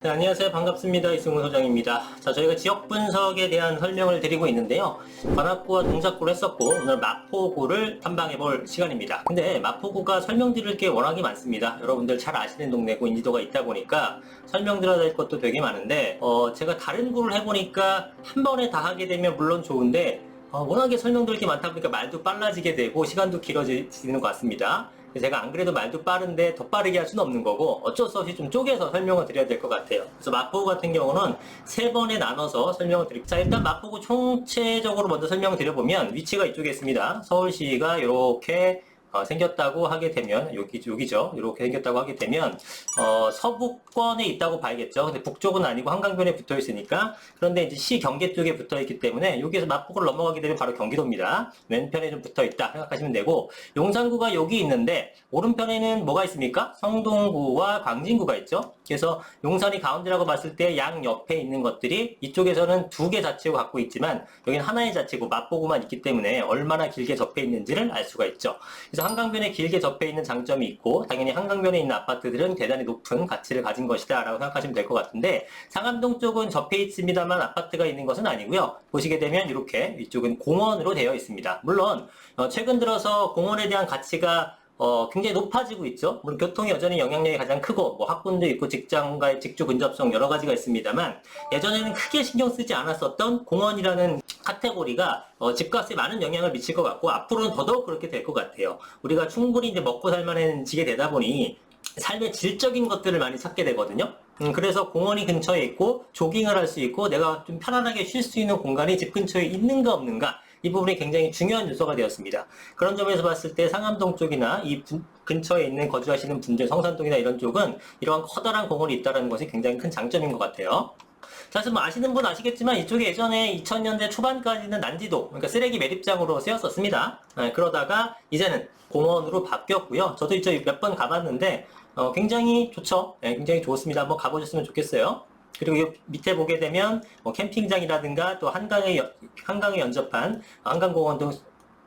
네, 안녕하세요. 반갑습니다. 이승훈 소장입니다. 자, 저희가 지역 분석에 대한 설명을 드리고 있는데요. 관악구와 동작구를 했었고, 오늘 마포구를 탐방해 볼 시간입니다. 근데 마포구가 설명드릴 게 워낙에 많습니다. 여러분들 잘 아시는 동네고 인지도가 있다 보니까 설명드려야 될 것도 되게 많은데, 제가 다른 구를 해보니까 한 번에 다 하게 되면 물론 좋은데, 워낙에 설명드릴 게 많다 보니까 말도 빨라지게 되고, 시간도 길어지는 것 같습니다. 제가 안 그래도 말도 빠른데 더 빠르게 할 수는 없는 거고 어쩔 수 없이 좀 쪼개서 설명을 드려야 될 것 같아요. 그래서 마포구 같은 경우는 3번에 나눠서 설명을 드릴게요. 자, 일단 마포구 총체적으로 먼저 설명을 드려보면 위치가 이쪽에 있습니다. 서울시가 이렇게 생겼다고 하게 되면 여기죠. 이렇게 생겼다고 하게 되면 서북권에 있다고 봐야겠죠. 근데 북쪽은 아니고 한강변에 붙어 있으니까. 그런데 이제 시 경계 쪽에 붙어 있기 때문에 여기에서 마포구를 넘어가게 되면 바로 경기도입니다. 왼편에 좀 붙어 있다 생각하시면 되고, 용산구가 여기 있는데 오른편에는 뭐가 있습니까? 성동구와 광진구가 있죠. 그래서 용산이 가운데라고 봤을 때 양 옆에 있는 것들이 이쪽에서는 2개 자치구 갖고 있지만 여기는 하나의 자치구 마포구만 있기 때문에 얼마나 길게 접해 있는지를 알 수가 있죠. 그래서 한강변에 길게 접해 있는 장점이 있고, 당연히 한강변에 있는 아파트들은 대단히 높은 가치를 가진 것이다 라고 생각하시면 될 것 같은데, 상암동 쪽은 접해 있습니다만 아파트가 있는 것은 아니고요. 보시게 되면 이렇게 이쪽은 공원으로 되어 있습니다. 물론 최근 들어서 공원에 대한 가치가 굉장히 높아지고 있죠. 물론 교통이 여전히 영향력이 가장 크고, 뭐 학군도 있고 직장과의 직주 근접성 여러 가지가 있습니다만, 예전에는 크게 신경 쓰지 않았었던 공원이라는 카테고리가 집값에 많은 영향을 미칠 것 같고, 앞으로는 더더욱 그렇게 될 것 같아요. 우리가 충분히 이제 먹고 살만해지게 되다 보니 삶의 질적인 것들을 많이 찾게 되거든요. 그래서 공원이 근처에 있고 조깅을 할 수 있고 내가 좀 편안하게 쉴 수 있는 공간이 집 근처에 있는가 없는가, 이 부분이 굉장히 중요한 요소가 되었습니다. 그런 점에서 봤을 때 상암동 쪽이나 이 근처에 있는 거주하시는 분들, 성산동이나 이런 쪽은 이러한 커다란 공원이 있다는 것이 굉장히 큰 장점인 것 같아요. 자, 그래서 뭐 아시는 분 아시겠지만 이쪽에 예전에 2000년대 초반까지는 난지도, 그러니까 쓰레기 매립장으로 쓰였었습니다. 그러다가 이제는 공원으로 바뀌었고요. 저도 이쪽 몇 번 가봤는데 굉장히 좋죠. 굉장히 좋습니다. 한번 가보셨으면 좋겠어요. 그리고 이 밑에 보게 되면 캠핑장이라든가 또 한강에 연접한 한강공원도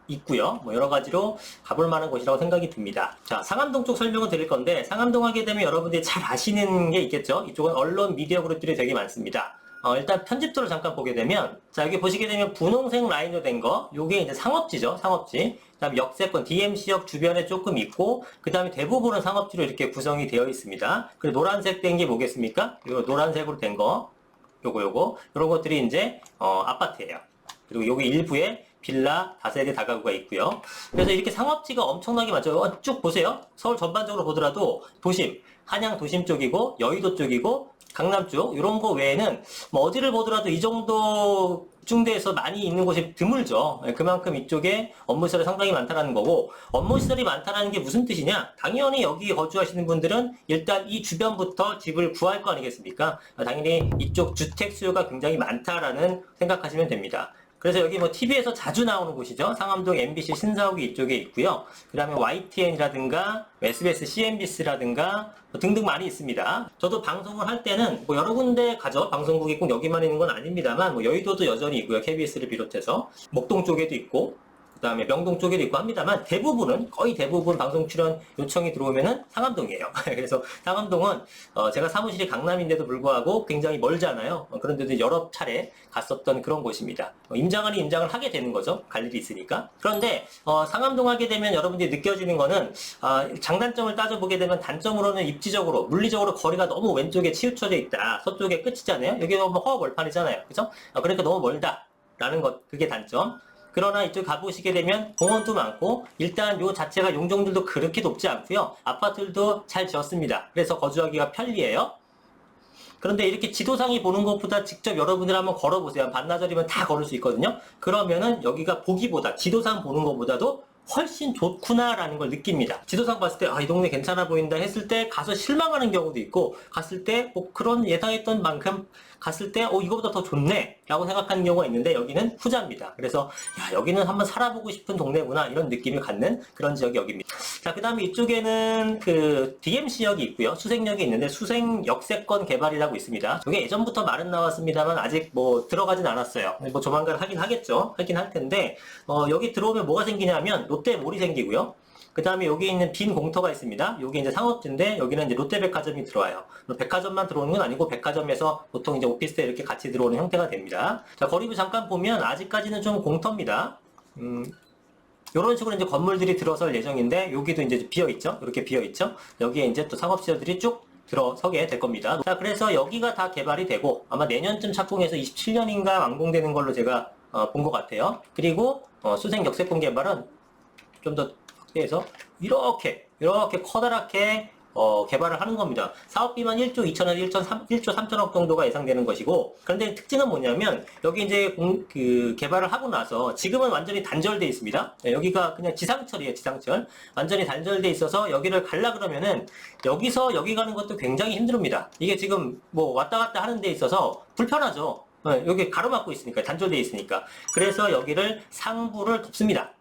있고요. 뭐 여러 가지로 가볼 만한 곳이라고 생각이 듭니다. 자, 상암동 쪽 설명을 드릴 건데, 상암동 하게 되면 여러분들이 잘 아시는 게 있겠죠. 이쪽은 언론 미디어 그룹들이 되게 많습니다. 일단 편집도를 잠깐 보게 되면, 자, 여기 보시게 되면 분홍색 라인으로 된 거, 요게 이제 상업지죠, 상업지. 그 다음에 역세권, DMC역 주변에 조금 있고, 그 다음에 대부분은 상업지로 이렇게 구성이 되어 있습니다. 그리고 노란색 된 게 뭐겠습니까? 요 노란색으로 된 거, 요런 것들이 이제, 아파트예요. 그리고 여기 일부에 빌라, 다세대 다가구가 있고요. 그래서 이렇게 상업지가 엄청나게 많죠. 쭉 보세요. 서울 전반적으로 보더라도 도심, 한양 도심 쪽이고, 여의도 쪽이고, 강남 쪽, 이런 거 외에는 뭐 어디를 보더라도 이 정도 중대에서 많이 있는 곳이 드물죠. 그만큼 이쪽에 업무시설이 상당히 많다는 거고, 업무시설이 많다는 게 무슨 뜻이냐? 당연히 여기 거주하시는 분들은 일단 이 주변부터 집을 구할 거 아니겠습니까? 당연히 이쪽 주택 수요가 굉장히 많다라는 생각하시면 됩니다. 그래서 여기 뭐 TV에서 자주 나오는 곳이죠. 상암동 MBC 신사옥이 이쪽에 있고요. 그 다음에 YTN이라든가 SBS, CNBC라든가 등등 많이 있습니다. 저도 방송을 할 때는 뭐 여러 군데 가죠. 방송국이 꼭 여기만 있는 건 아닙니다만, 뭐 여의도도 여전히 있고요. KBS를 비롯해서 목동 쪽에도 있고, 그 다음에 명동 쪽에도 있고 합니다만, 거의 대부분 방송 출연 요청이 들어오면은 상암동이에요. 그래서 상암동은 제가 사무실이 강남인데도 불구하고 굉장히 멀잖아요. 그런데도 여러 차례 갔었던 그런 곳입니다. 임장 임장을 하게 되는 거죠. 갈 일이 있으니까. 그런데 상암동 하게 되면 여러분들이 느껴지는 거는, 장단점을 따져보게 되면 단점으로는 입지적으로, 물리적으로 거리가 너무 왼쪽에 치우쳐져 있다. 서쪽에 끝이잖아요. 여기가 뭐 허허벌판이잖아요. 그죠? 그러니까 너무 멀다라는 것, 그게 단점. 그러나 이쪽 가보시게 되면 공원도 많고, 일단 요 자체가 용적률도 그렇게 높지 않고요. 아파트들도 잘 지었습니다. 그래서 거주하기가 편리해요. 그런데 이렇게 지도상이 보는 것보다 직접 여러분들 한번 걸어보세요. 반나절이면 다 걸을 수 있거든요. 그러면은 여기가 보기보다, 지도상 보는 것보다도 훨씬 좋구나라는 걸 느낍니다. 지도상 봤을 때, 이 동네 괜찮아 보인다 했을 때 가서 실망하는 경우도 있고, 갔을 때 뭐 그런 예상했던 만큼 갔을 때 이거보다 더 좋네 라고 생각하는 경우가 있는데, 여기는 후자입니다. 그래서 여기는 한번 살아보고 싶은 동네구나, 이런 느낌을 갖는 그런 지역이 여기입니다. 자, 그 다음에 이쪽에는 그 DMC역이 있고요. 수색역이 있는데, 수색 역세권 개발이라고 있습니다. 이게 예전부터 말은 나왔습니다만 아직 뭐 들어가진 않았어요. 뭐 조만간 하긴 하겠죠. 하긴 할 텐데, 여기 들어오면 뭐가 생기냐면 롯데몰이 생기고요. 그 다음에 여기 있는 빈 공터가 있습니다. 여기 이제 상업지인데 여기는 이제 롯데백화점이 들어와요. 백화점만 들어오는 건 아니고 백화점에서 보통 이제 오피스텔 이렇게 같이 들어오는 형태가 됩니다. 자, 거리뷰 잠깐 보면 아직까지는 좀 공터입니다. 이런 식으로 이제 건물들이 들어설 예정인데 여기도 이제 비어 있죠. 이렇게 비어 있죠. 여기에 이제 또 상업시설들이 쭉 들어서게 될 겁니다. 자, 그래서 여기가 다 개발이 되고 아마 내년쯤 착공해서 27년인가 완공되는 걸로 제가 본 것 같아요. 그리고 수생 역세권 개발은 좀 더 확대해서 이렇게 커다랗게 개발을 하는 겁니다. 사업비만 1조 2천억, 1조 3천억 정도가 예상되는 것이고, 그런데 특징은 뭐냐면 여기 이제 개발을 하고 나서 지금은 완전히 단절되어 있습니다. 네, 여기가 그냥 지상철이에요. 지상철. 완전히 단절되어 있어서 여기를 갈라 그러면은 여기서 여기 가는 것도 굉장히 힘듭니다. 이게 지금 뭐 왔다 갔다 하는 데 있어서 불편하죠. 네, 여기 가로막고 있으니까, 단절되어 있으니까. 그래서 여기를 상부를 덮습니다.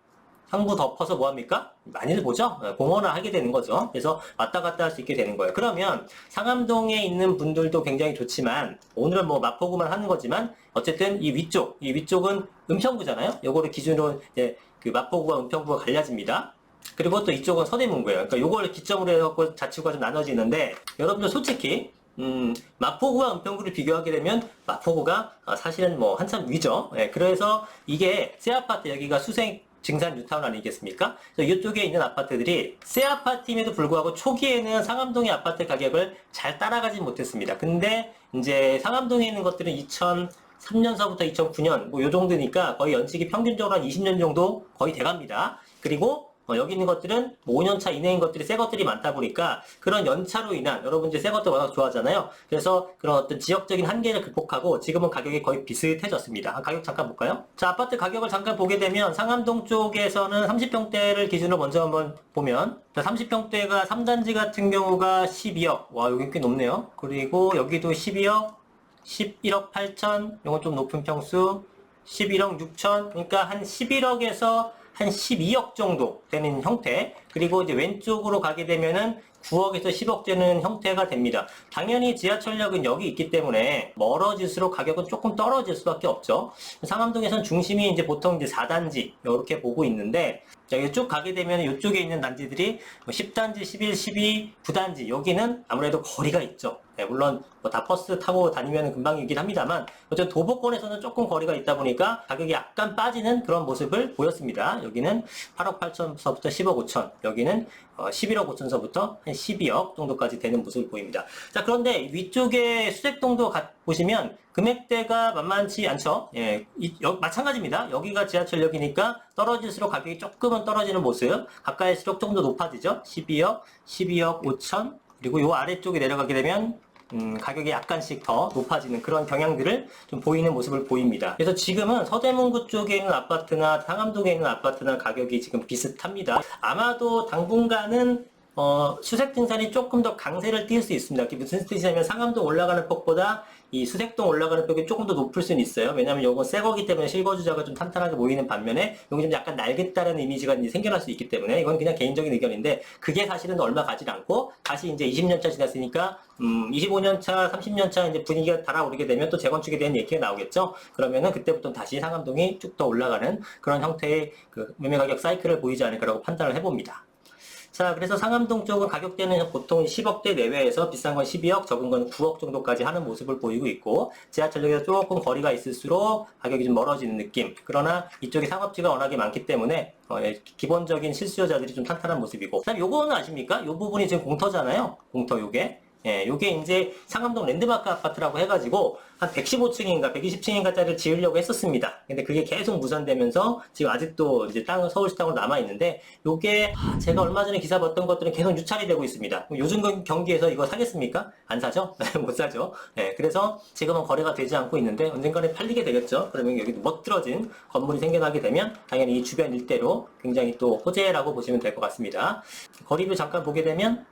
상부 덮어서 뭐합니까? 많이들 보죠? 공원화 하게 되는 거죠. 그래서 왔다 갔다 할 수 있게 되는 거예요. 그러면 상암동에 있는 분들도 굉장히 좋지만, 오늘은 뭐 마포구만 하는 거지만, 어쨌든 이 위쪽은 은평구잖아요? 요거를 기준으로 이제 그 마포구와 은평구가 갈라집니다. 그리고 또 이쪽은 서대문구예요. 그러니까 요걸 기점으로 해갖고 자치구가 좀 나눠지는데, 여러분들 솔직히, 마포구와 은평구를 비교하게 되면 마포구가 사실은 뭐 한참 위죠. 예, 그래서 이게 새 아파트 여기가 수생 증산 뉴타운 아니겠습니까? 그래서 이쪽에 있는 아파트들이 새 아파트임에도 불구하고 초기에는 상암동의 아파트 가격을 잘 따라가지 못했습니다. 근데 이제 상암동에 있는 것들은 2003년서부터 2009년 뭐 요 정도니까 거의 연식이 평균적으로 한 20년 정도 거의 돼갑니다. 그리고 여기 있는 것들은 뭐 5년차 이내인 것들이 새 것들이 많다 보니까 그런 연차로 인한, 여러분 이제 새 것들 워낙 좋아하잖아요. 그래서 그런 어떤 지역적인 한계를 극복하고 지금은 가격이 거의 비슷해졌습니다. 가격 잠깐 볼까요? 자, 아파트 가격을 잠깐 보게 되면 상암동 쪽에서는 30평대를 기준으로 먼저 한번 보면, 자, 30평대가 3단지 같은 경우가 12억. 와, 여기 꽤 높네요. 그리고 여기도 12억, 11억 8천, 이건 좀 높은 평수, 11억 6천, 그러니까 한 11억에서 한 12억 정도 되는 형태. 그리고 이제 왼쪽으로 가게 되면은 9억에서 10억 되는 형태가 됩니다. 당연히 지하철역은 여기 있기 때문에 멀어질수록 가격은 조금 떨어질 수밖에 없죠. 상암동에선 중심이 이제 보통 이제 4단지 이렇게 보고 있는데, 여기 쭉 가게 되면 이쪽에 있는 단지들이 10단지, 11, 12, 9단지, 여기는 아무래도 거리가 있죠. 네, 물론 다 버스 타고 다니면 금방이긴 합니다만, 어쨌든 도보권에서는 조금 거리가 있다 보니까 가격이 약간 빠지는 그런 모습을 보였습니다. 여기는 8억 8천서부터 10억 5천, 여기는 11억 5천서부터 한 12억 정도까지 되는 모습을 보입니다. 자, 그런데 위쪽에 수색동도 보시면 금액대가 만만치 않죠. 예, 마찬가지입니다. 여기가 지하철역이니까 떨어질수록 가격이 조금은 떨어지는 모습, 가까이일수록 조금 더 높아지죠. 12억, 12억 5천, 그리고 요 아래쪽에 내려가게 되면 가격이 약간씩 더 높아지는 그런 경향들을 좀 보이는 모습을 보입니다. 그래서 지금은 서대문구 쪽에 있는 아파트나 상암동에 있는 아파트나 가격이 지금 비슷합니다. 아마도 당분간은 수색 등산이 조금 더 강세를 띌 수 있습니다. 그게 무슨 뜻이냐면 상암동 올라가는 폭보다 이 수색동 올라가는 폭이 조금 더 높을 수는 있어요. 왜냐면 요건 새 거기 때문에 실거주자가 좀 탄탄하게 모이는 반면에 여기 좀 약간 날겠다는 이미지가 이제 생겨날 수 있기 때문에, 이건 그냥 개인적인 의견인데, 그게 사실은 얼마 가지 않고 다시 이제 20년차 지났으니까 25년차, 30년차 이제 분위기가 달아오르게 되면 또 재건축에 대한 얘기가 나오겠죠. 그러면은 그때부터 다시 상암동이 쭉 더 올라가는 그런 형태의 그 매매 가격 사이클을 보이지 않을까라고 판단을 해봅니다. 자, 그래서 상암동 쪽은 가격대는 보통 10억대 내외에서 비싼 건 12억, 적은 건 9억 정도까지 하는 모습을 보이고 있고, 지하철역에서 조금 거리가 있을수록 가격이 좀 멀어지는 느낌. 그러나 이쪽에 상업지가 워낙에 많기 때문에 기본적인 실수요자들이 좀 탄탄한 모습이고, 그다음 요거는 아십니까? 요 부분이 지금 공터잖아요. 공터 요게. 예, 요게 이제 상암동 랜드마크 아파트라고 해가지고 한 115층인가 120층인가짜리를 지으려고 했었습니다. 근데 그게 계속 무산되면서 지금 아직도 이제 서울시 땅으로 남아 있는데, 요게 제가 얼마 전에 기사 봤던 것들은 계속 유찰이 되고 있습니다. 요즘 경기에서 이거 사겠습니까? 안 사죠? 못 사죠. 예, 그래서 지금은 거래가 되지 않고 있는데 언젠가는 팔리게 되겠죠. 그러면 여기 멋들어진 건물이 생겨나게 되면 당연히 이 주변 일대로 굉장히 또 호재라고 보시면 될 것 같습니다. 거리를 잠깐 보게 되면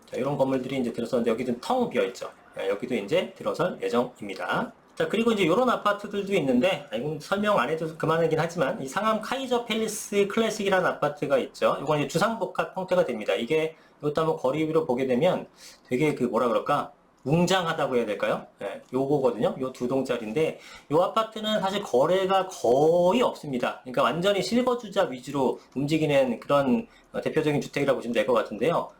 자, 이런 건물들이 이제 들어서는데 여기는 텅 비어있죠. 여기도 이제 들어설 예정입니다. 자, 그리고 이제 이런 아파트들도 있는데, 이건 설명 안 해도 그만이긴 하지만, 이 상암 카이저 팰리스 클래식이라는 아파트가 있죠. 이건 이제 주상복합 형태가 됩니다. 이게, 이것도 한번 거리 위로 보게 되면 되게 뭐라 그럴까, 웅장하다고 해야 될까요? 예, 요거거든요. 요 두 동짜리인데 요 아파트는 사실 거래가 거의 없습니다. 그러니까 완전히 실거주자 위주로 움직이는 그런 대표적인 주택이라고 보시면 될 것 같은데요.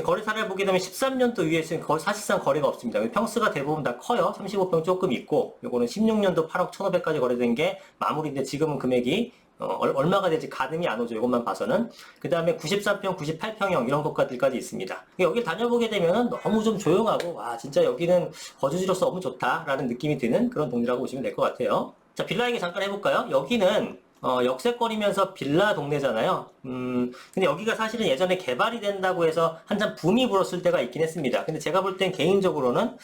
거래 사례를 보게 되면 13년도 위에서는 사실상 거래가 없습니다. 평수가 대부분 다 커요. 35평 조금 있고, 요거는 16년도 8억 1,500까지 거래된 게 마무리인데 지금은 금액이 얼마가 될지 가늠이 안 오죠. 이것만 봐서는. 그 다음에 93평, 98평형 이런 것까지 있습니다. 여기 다녀보게 되면 너무 좀 조용하고 와 진짜 여기는 거주지로서 너무 좋다라는 느낌이 드는 그런 동네라고 보시면 될 것 같아요. 자, 빌라 얘기 잠깐 해볼까요? 여기는 역세권이면서 빌라 동네잖아요. 근데 여기가 사실은 예전에 개발이 된다고 해서 한참 붐이 불었을 때가 있긴 했습니다. 근데 제가 볼 땐 개인적으로는,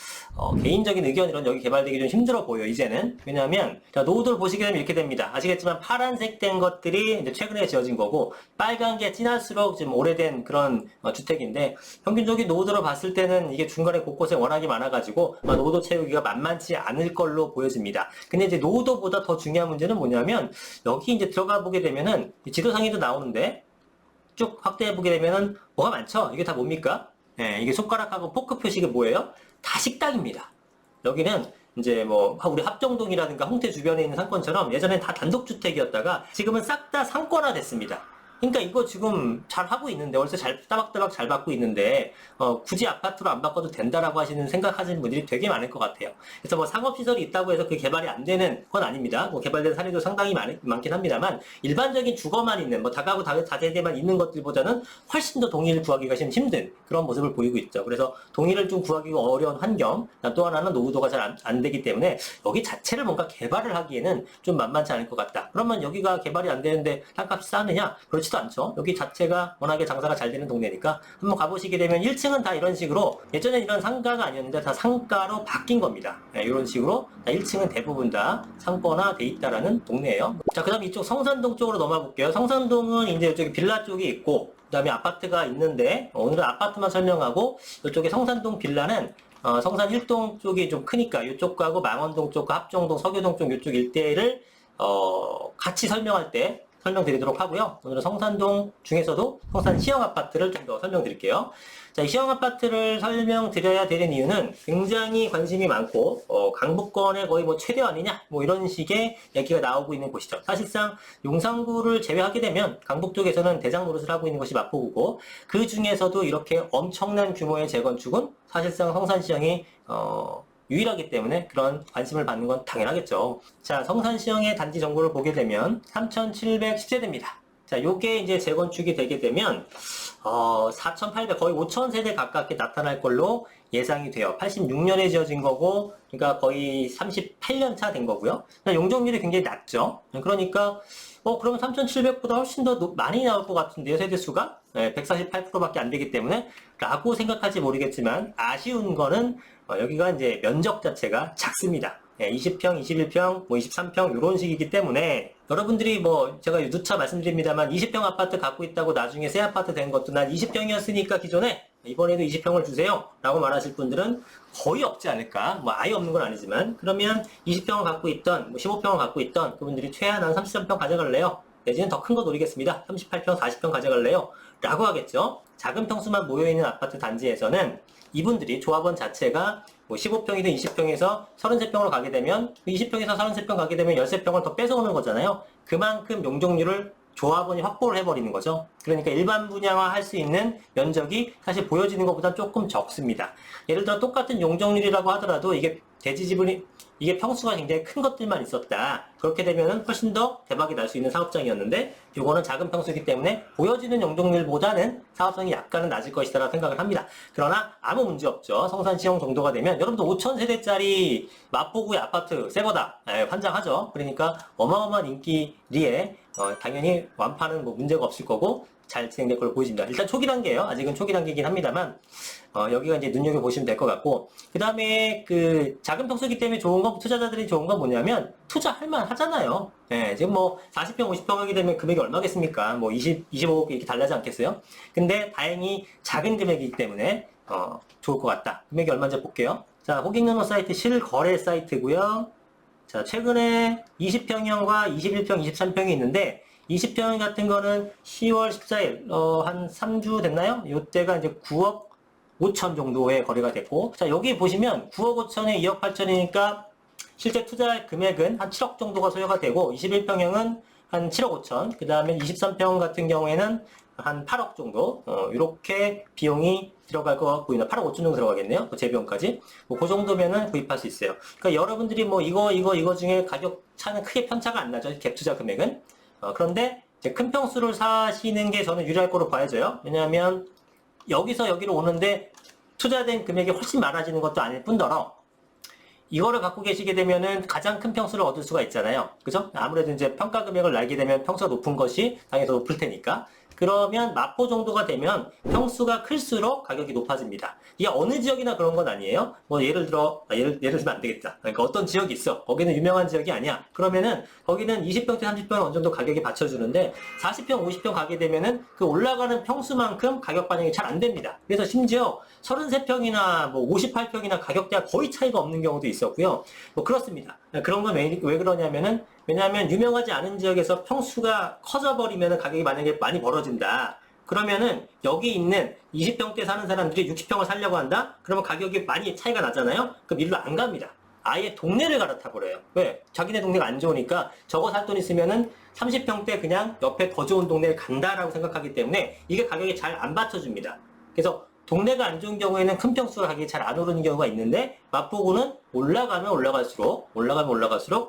개인적인 의견으로는 여기 개발되기 좀 힘들어 보여요, 이제는. 왜냐하면, 자, 노후도를 보시게 되면 이렇게 됩니다. 아시겠지만 파란색 된 것들이 이제 최근에 지어진 거고, 빨간 게 진할수록 좀 오래된 그런 주택인데, 평균적인 노후도를 봤을 때는 이게 중간에 곳곳에 워낙에 많아가지고, 노후도 채우기가 만만치 않을 걸로 보여집니다. 근데 이제 노후도보다 더 중요한 문제는 뭐냐면, 여기 이제 들어가 보게 되면은 지도상에도 나오는데 쭉 확대해 보게 되면은 뭐가 많죠? 이게 다 뭡니까? 예, 이게 손가락하고 포크 표식이 뭐예요? 다 식당입니다. 여기는 이제 뭐 우리 합정동이라든가 홍대 주변에 있는 상권처럼 예전엔 다 단독주택이었다가 지금은 싹 다 상권화 됐습니다. 그러니까 이거 지금 잘 하고 있는데 월세 잘 따박따박 잘 받고 있는데 굳이 아파트로 안 바꿔도 된다라고 생각하시는 분들이 되게 많을 것 같아요. 그래서 뭐 상업시설이 있다고 해서 그 개발이 안 되는 건 아닙니다. 뭐 개발된 사례도 상당히 많긴 합니다만 일반적인 주거만 있는 뭐 다가구 다세대만 있는 것들보다는 훨씬 더 동의를 구하기가 힘든 그런 모습을 보이고 있죠. 그래서 동의를 좀 구하기가 어려운 환경, 또 하나는 노후도가 잘 안 되기 때문에 여기 자체를 뭔가 개발을 하기에는 좀 만만치 않을 것 같다. 그러면 여기가 개발이 안 되는데 땅값이 싸느냐? 그렇지도 않죠. 여기 자체가 워낙에 장사가 잘 되는 동네니까 한번 가보시게 되면 1층은 다 이런 식으로 예전에 이런 상가가 아니었는데 다 상가로 바뀐 겁니다. 네, 이런 식으로 1층은 대부분 다 상권화 돼 있다라는 동네예요. 자, 그 다음 이쪽 성산동 쪽으로 넘어가 볼게요. 성산동은 이제 이쪽에 빌라 쪽이 있고 그 다음에 아파트가 있는데 오늘은 아파트만 설명하고 이쪽에 성산동 빌라는 성산 1동 쪽이 좀 크니까 이쪽하고 망원동 쪽과 합정동, 서교동 쪽 이쪽 일대를 같이 설명할 때 설명드리도록 하고요. 오늘은 성산동 중에서도 성산 시형 아파트를 좀 더 설명드릴게요. 자, 이 시형 아파트를 설명드려야 되는 이유는 굉장히 관심이 많고 강북권의 거의 뭐 최대 아니냐 뭐 이런 식의 얘기가 나오고 있는 곳이죠. 사실상 용산구를 제외하게 되면 강북 쪽에서는 대장 노릇을 하고 있는 것이 마포구고 그 중에서도 이렇게 엄청난 규모의 재건축은 사실상 성산시형이 유일하기 때문에 그런 관심을 받는 건 당연하겠죠. 자, 성산시형의 단지 정보를 보게 되면 3,710세대입니다. 자, 요게 이제 재건축이 되게 되면 4,800 거의 5,000세대 가깝게 나타날 걸로 예상이 돼요. 86년에 지어진 거고, 그러니까 거의 38년 차 된 거고요. 용적률이 굉장히 낮죠. 그러니까 그러면 3,700보다 훨씬 더 많이 나올 것 같은데요, 세대수가? 148%밖에 안 되기 때문에 라고 생각할지 모르겠지만 아쉬운 거는 여기가 이제 면적 자체가 작습니다. 20평, 21평, 뭐 23평 이런 식이기 때문에 여러분들이 뭐 제가 누차 말씀드립니다만 20평 아파트 갖고 있다고 나중에 새 아파트 된 것도 난 20평이었으니까 기존에 이번에도 20평을 주세요 라고 말하실 분들은 거의 없지 않을까. 뭐 아예 없는 건 아니지만 그러면 20평을 갖고 있던 뭐 15평을 갖고 있던 그분들이 최하 난 33평 가져갈래요? 내지는 더 큰 거 노리겠습니다. 38평, 40평 가져갈래요? 라고 하겠죠. 작은 평수만 모여있는 아파트 단지에서는 이분들이 조합원 자체가 뭐 15평이든 20평에서 33평으로 가게 되면 20평에서 33평 가게 되면 13평을 더 뺏어오는 거잖아요. 그만큼 용적률을 조합원이 확보를 해버리는 거죠. 그러니까 일반 분양화 할 수 있는 면적이 사실 보여지는 것보다 조금 적습니다. 예를 들어 똑같은 용적률이라고 하더라도 이게 대지 지분이 이게 평수가 굉장히 큰 것들만 있었다. 그렇게 되면은 훨씬 더 대박이 날 수 있는 사업장이었는데 이거는 작은 평수이기 때문에 보여지는 용적률보다는 사업성이 약간은 낮을 것이라고 생각을 합니다. 그러나 아무 문제 없죠. 성산시형 정도가 되면 여러분들 5,000세대짜리 마포구의 아파트 새 거다. 환장하죠. 그러니까 어마어마한 인기리에 당연히 완파는 뭐 문제가 없을 거고 잘 진행될 걸로 보여집니다. 일단 초기 단계예요. 아직은 초기 단계이긴 합니다만 여기가 이제 눈여겨보시면 될 것 같고 그 다음에 그 작은 평수기 때문에 좋은 건 투자자들이 좋은 건 뭐냐면 투자할 만 하잖아요. 지금 뭐 40평, 50평 하게 되면 금액이 얼마겠습니까? 뭐 25억 이렇게 달라지 않겠어요? 근데 다행히 작은 금액이기 때문에 좋을 것 같다. 금액이 얼마인지 볼게요. 자, 호갱노노 사이트 실거래 사이트고요. 자, 최근에 20평형과 21평, 23평이 있는데 20평 같은 거는 10월 14일 한 3주 됐나요? 이때가 이제 9억 5천 정도의 거래가 됐고, 자, 여기 보시면 9억 5천에 2억 8천이니까 실제 투자 금액은 한 7억 정도가 소요가 되고, 21평형은 한 7억 5천, 그 다음에 23평 같은 경우에는 한 8억 정도, 이렇게 비용이 들어갈 것 같고, 8억 5천 정도 들어가겠네요. 그 재비용까지. 뭐, 그 정도면은 구입할 수 있어요. 그러니까 여러분들이 뭐, 이거 중에 가격 차는 크게 편차가 안 나죠. 갭 투자 금액은. 그런데 이제 큰 평수를 사시는 게 저는 유리할 거로 봐야죠. 왜냐하면 여기서 여기로 오는데 투자된 금액이 훨씬 많아지는 것도 아닐 뿐더러 이거를 갖고 계시게 되면은 가장 큰 평수를 얻을 수가 있잖아요. 그죠? 아무래도 이제 평가 금액을 날게 되면 평수가 높은 것이 당연히 더 높을 테니까. 그러면 마포 정도가 되면 평수가 클수록 가격이 높아집니다. 이게 어느 지역이나 그런 건 아니에요. 뭐 예를 들면 안 되겠다. 그러니까 어떤 지역이 있어. 거기는 유명한 지역이 아니야. 그러면은 거기는 20평대 30평은 어느 정도 가격이 받쳐주는데 40평, 50평 가게 되면은 그 올라가는 평수만큼 가격 반영이 잘 안 됩니다. 그래서 심지어 33평이나 뭐 58평이나 가격대가 거의 차이가 없는 경우도 있었고요. 뭐 그렇습니다. 그런 건 왜 그러냐면은 왜냐하면 유명하지 않은 지역에서 평수가 커져버리면 가격이 만약에 많이 벌어진다. 그러면은 여기 있는 20평대 사는 사람들이 60평을 살려고 한다? 그러면 가격이 많이 차이가 나잖아요? 그럼 일로 안 갑니다. 아예 동네를 갈아타버려요. 왜? 자기네 동네가 안 좋으니까 저거 살 돈 있으면은 30평대 그냥 옆에 더 좋은 동네를 간다라고 생각하기 때문에 이게 가격이 잘 안 받쳐줍니다. 그래서 동네가 안 좋은 경우에는 큰 평수가 가격이 잘 안 오르는 경우가 있는데 마포구는 올라가면 올라갈수록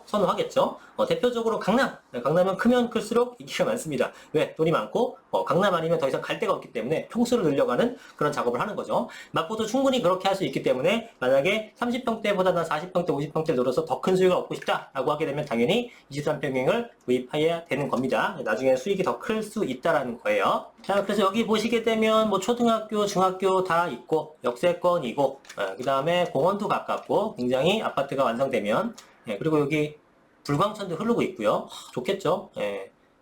선호하겠죠. 대표적으로 강남은 크면 클수록 인기가 많습니다. 왜? 돈이 많고 강남 아니면 더 이상 갈 데가 없기 때문에 평수를 늘려가는 그런 작업을 하는 거죠. 마포도 충분히 그렇게 할 수 있기 때문에 만약에 30평대보다는 40평대, 50평대를 늘어서 더 큰 수익을 얻고 싶다라고 하게 되면 당연히 23평형을 구입해야 되는 겁니다. 나중에 수익이 더 클 수 있다라는 거예요. 자, 그래서 여기 보시게 되면 뭐 초등학교, 중학교 다 있고 역세권이고 그 다음에 공원도 가깝고 굉장히 아파트가 완성되면 그리고 여기 불광천도 흐르고 있고요. 좋겠죠.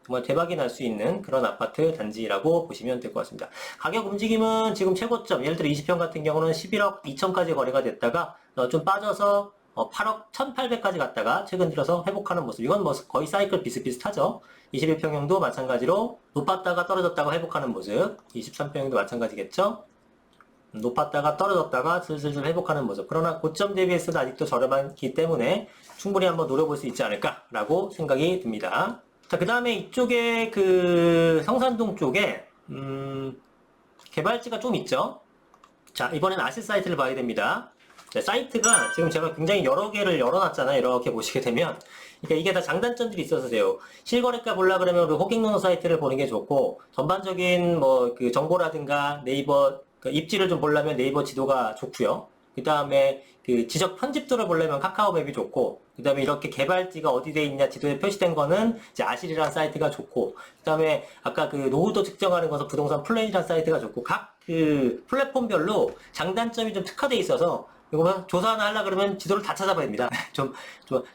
정말 대박이 날 수 있는 그런 아파트 단지라고 보시면 될 것 같습니다. 가격 움직임은 지금 최고점, 예를 들어 20평 같은 경우는 11억 2천까지 거래가 됐다가 좀 빠져서 8억 1,800까지 갔다가 최근 들어서 회복하는 모습. 이건 뭐 거의 사이클 비슷비슷하죠. 21평형도 마찬가지로 높았다가 떨어졌다가 회복하는 모습. 23평형도 마찬가지겠죠. 높았다가 떨어졌다가 슬슬 회복하는 모습. 그러나 고점 대비해서는 아직도 저렴하기 때문에 충분히 한번 노려볼 수 있지 않을까라고 생각이 듭니다. 자, 그 다음에 이쪽에 그 성산동 쪽에 개발지가 좀 있죠. 자, 이번엔 아실 사이트를 봐야 됩니다. 자, 사이트가 지금 제가 굉장히 여러 개를 열어놨잖아요. 이렇게 보시게 되면. 그러니까 이게 다 장단점들이 있어서 돼요. 실거래가 보려 그러면 우리 호갱노노 사이트를 보는 게 좋고, 전반적인 뭐 그 정보라든가 네이버 그 입지를 좀 보려면 네이버 지도가 좋고요. 그 다음에 그 지적 편집도를 보려면 카카오맵이 좋고, 그 다음에 이렇게 개발지가 어디 돼 있냐 지도에 표시된 거는 이제 아실이라는 사이트가 좋고, 그 다음에 아까 그 노후도 측정하는 것은 부동산 플랜이라는 사이트가 좋고, 각 그 플랫폼별로 장단점이 좀 특화되어 있어서 이거 조사 하나 하려 그러면 지도를 다 찾아봐야 됩니다. 좀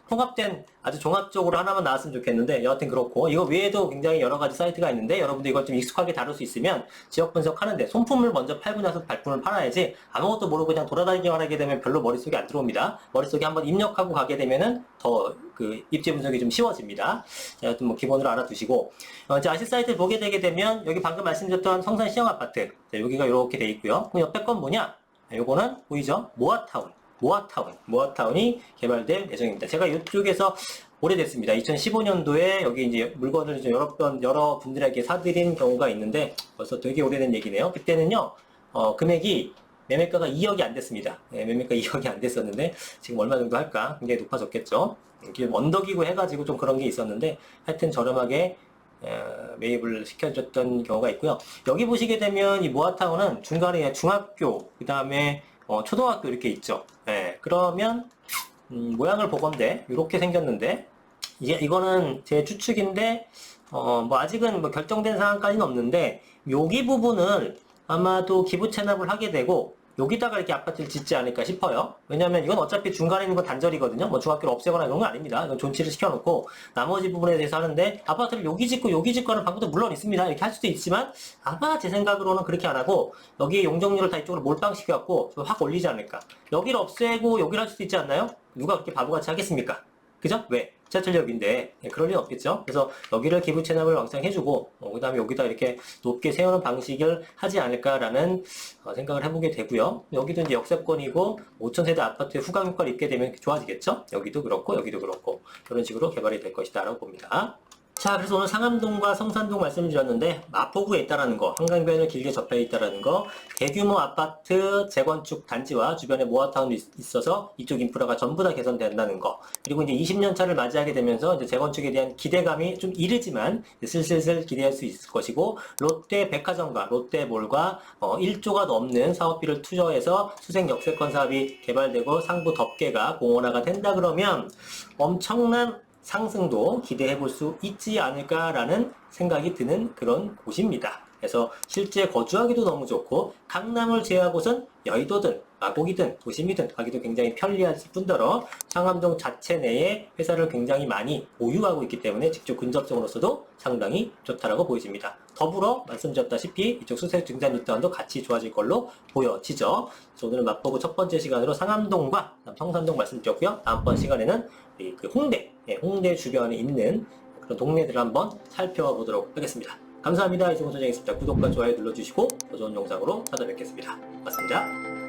통합된 아주 종합적으로 하나만 나왔으면 좋겠는데 여하튼 그렇고, 이거 외에도 굉장히 여러 가지 사이트가 있는데 여러분들 이걸 좀 익숙하게 다룰 수 있으면 지역 분석하는데 손품을 먼저 팔고 나서 발품을 팔아야지 아무것도 모르고 그냥 돌아다니기만 하게 되면 별로 머릿속에 안 들어옵니다. 머릿속에 한번 입력하고 가게 되면은 더 그 입지 분석이 좀 쉬워집니다. 자, 여하튼 뭐 기본으로 알아두시고, 이제 아실 사이트를 보게 되게 되면 여기 방금 말씀드렸던 성산 시형 아파트, 자, 여기가 이렇게 돼 있고요. 그럼 옆에 건 뭐냐? 요거는 보이죠? 모아타운이 개발될 예정입니다. 제가 이쪽에서 오래됐습니다. 2015년도에 여기 이제 물건을 좀 여러 분들에게 사드린 경우가 있는데 벌써 되게 오래된 얘기네요. 그때는요, 금액이 매매가가 2억이 안 됐습니다. 매매가 2억이 안 됐었는데 지금 얼마 정도 할까? 굉장히 높아졌겠죠. 이게 언덕이고 해가지고 좀 그런 게 있었는데 하여튼 저렴하게 매입을 시켜줬던 경우가 있고요. 여기 보시게 되면 이 모아타운은 중간에 중학교, 그 다음에 초등학교 이렇게 있죠. 그러면 모양을 보건대 이렇게 생겼는데 이거는 제 추측인데 뭐 아직은 뭐 결정된 상황까지는 없는데 여기 부분을 아마도 기부 체납을 하게 되고 여기다가 이렇게 아파트를 짓지 않을까 싶어요. 왜냐면 이건 어차피 중간에 있는 건 단절이거든요. 뭐 중학교를 없애거나 이런 건 아닙니다. 이건 존치를 시켜놓고 나머지 부분에 대해서 하는데 아파트를 여기 짓고 하는 방법도 물론 있습니다. 이렇게 할 수도 있지만 아마 제 생각으로는 그렇게 안 하고 여기 용적률을 다 이쪽으로 몰빵시켜갖고 확 올리지 않을까. 여기를 없애고 여기를 할 수도 있지 않나요? 누가 그렇게 바보같이 하겠습니까? 그죠? 왜? 지하철역인데 그럴 리는 없겠죠. 그래서 여기를 기부 체납을 왕창 해주고 그 다음에 여기다 이렇게 높게 세우는 방식을 하지 않을까라는 생각을 해보게 되고요. 여기도 이제 역세권이고 5,000세대 아파트의 후광 효과를 입게 되면 좋아지겠죠. 여기도 그렇고 여기도 그렇고 그런 식으로 개발이 될 것이다 라고 봅니다. 자, 그래서 오늘 상암동과 성산동 말씀을 드렸는데 마포구에 있다라는 거, 한강변을 길게 접해 있다라는 거, 대규모 아파트 재건축 단지와 주변에 모아타운이 있어서 이쪽 인프라가 전부 다 개선된다는 거, 그리고 이제 20년 차를 맞이하게 되면서 이제 재건축에 대한 기대감이 좀 이르지만 슬슬 기대할 수 있을 것이고, 롯데 백화점과 롯데몰과 1조가 넘는 사업비를 투자해서 수생 역세권 사업이 개발되고 상부 덮개가 공원화가 된다 그러면 엄청난 상승도 기대해 볼 수 있지 않을까라는 생각이 드는 그런 곳입니다. 그래서 실제 거주하기도 너무 좋고 강남을 제외하고선 여의도든 마곡이든 도심이든 가기도 굉장히 편리할 뿐더러 상암동 자체 내에 회사를 굉장히 많이 보유하고 있기 때문에 직접 근접성으로서도 상당히 좋다라고 보여집니다. 더불어 말씀드렸다시피 이쪽 수세 등산 유타운도 같이 좋아질 걸로 보여지죠. 그래서 오늘은 맛보고 첫 번째 시간으로 상암동과 성산동 말씀드렸고요. 다음번 시간에는 그 홍대 주변에 있는 그런 동네들을 한번 살펴보도록 하겠습니다. 감사합니다. 이승훈 소장이었습니다. 구독과 좋아요 눌러주시고 더 좋은 영상으로 찾아뵙겠습니다. 고맙습니다.